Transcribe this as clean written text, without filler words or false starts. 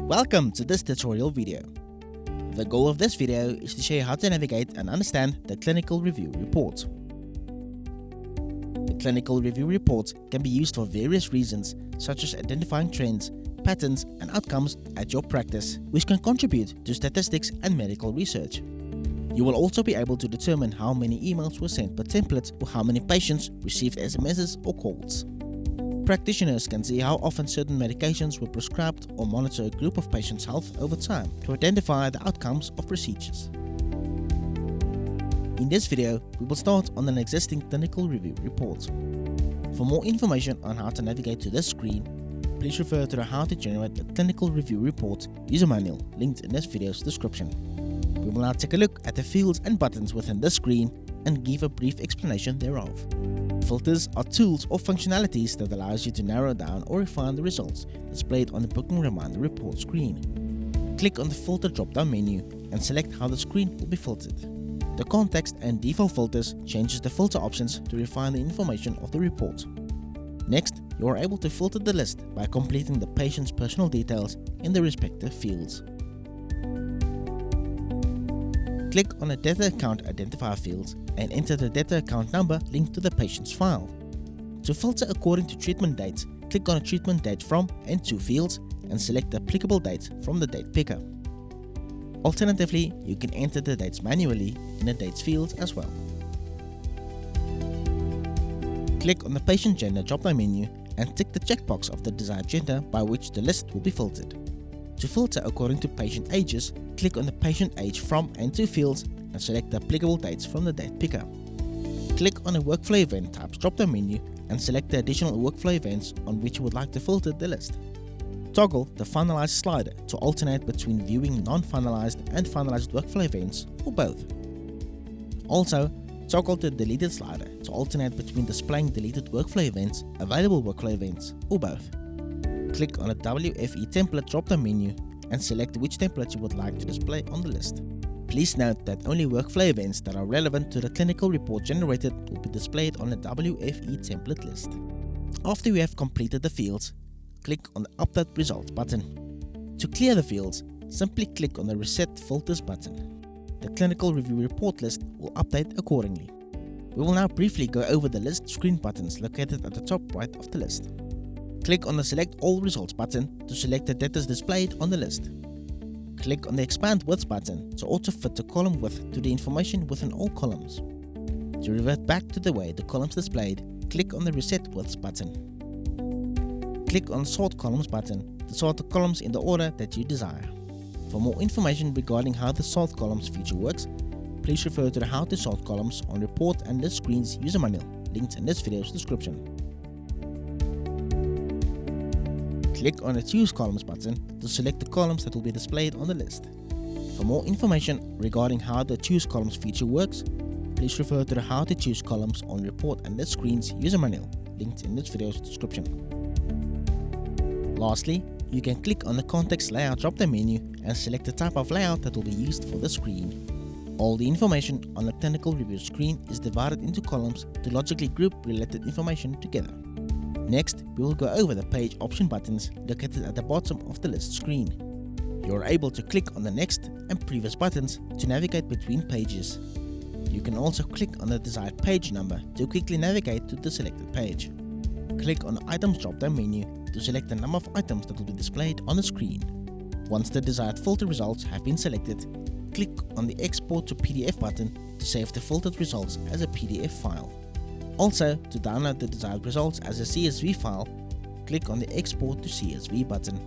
Welcome to this tutorial video. The goal of this video is to show you how to navigate and understand the clinical review report. The clinical review report can be used for various reasons, such as identifying trends, patterns and outcomes at your practice, which can contribute to statistics and medical research. You will also be able to determine how many emails were sent per template or how many patients received SMSs or calls. Practitioners can see how often certain medications were prescribed or monitor a group of patients' health over time to identify the outcomes of procedures. In this video, we will start on an existing clinical review report. For more information on how to navigate to this screen, please refer to the How to Generate a Clinical Review Report user manual linked in this video's description. We will now take a look at the fields and buttons within this screen and give a brief explanation thereof. Filters are tools or functionalities that allows you to narrow down or refine the results displayed on the Booking Reminder report screen. Click on the Filter drop-down menu and select how the screen will be filtered. The context and default filters changes the filter options to refine the information of the report. Next, you are able to filter the list by completing the patient's personal details in the respective fields. Click on the Data Account Identifier fields and enter the data account number linked to the patient's file. To filter according to treatment dates, click on a treatment date from and to fields and select the applicable date from the date picker. Alternatively, you can enter the dates manually in the dates field as well. Click on the patient gender drop-down menu and tick the checkbox of the desired gender by which the list will be filtered. To filter according to patient ages, click on the patient age from and to fields and select the applicable dates from the date picker. Click on the workflow event types drop-down menu and select the additional workflow events on which you would like to filter the list. Toggle the finalized slider to alternate between viewing non-finalized and finalized workflow events or both. Also, toggle the deleted slider to alternate between displaying deleted workflow events, available workflow events or both. Click on the WFE template drop-down menu and select which template you would like to display on the list. Please note that only workflow events that are relevant to the clinical report generated will be displayed on the WFE template list. After you have completed the fields, click on the Update Results button. To clear the fields, simply click on the Reset Filters button. The clinical review report list will update accordingly. We will now briefly go over the list screen buttons located at the top right of the list. Click on the Select All Results button to select the data displayed on the list. Click on the Expand Widths button to auto-fit the column width to the information within all columns. To revert back to the way the columns displayed, click on the Reset Widths button. Click on Sort Columns button to sort the columns in the order that you desire. For more information regarding how the Sort Columns feature works, please refer to the How to Sort Columns on Report and List Screens user manual linked in this video's description. Click on the Choose Columns button to select the columns that will be displayed on the list. For more information regarding how the Choose Columns feature works, please refer to the How to Choose Columns on Report and List Screens user manual linked in this video's description. Lastly, you can click on the Context Layout drop-down menu and select the type of layout that will be used for the screen. All the information on the clinical review screen is divided into columns to logically group related information together. Next, we will go over the page option buttons located at the bottom of the list screen. You are able to click on the next and previous buttons to navigate between pages. You can also click on the desired page number to quickly navigate to the selected page. Click on the Items drop-down menu to select the number of items that will be displayed on the screen. Once the desired filter results have been selected, click on the Export to PDF button to save the filtered results as a PDF file. Also, to download the desired results as a CSV file, click on the Export to CSV button.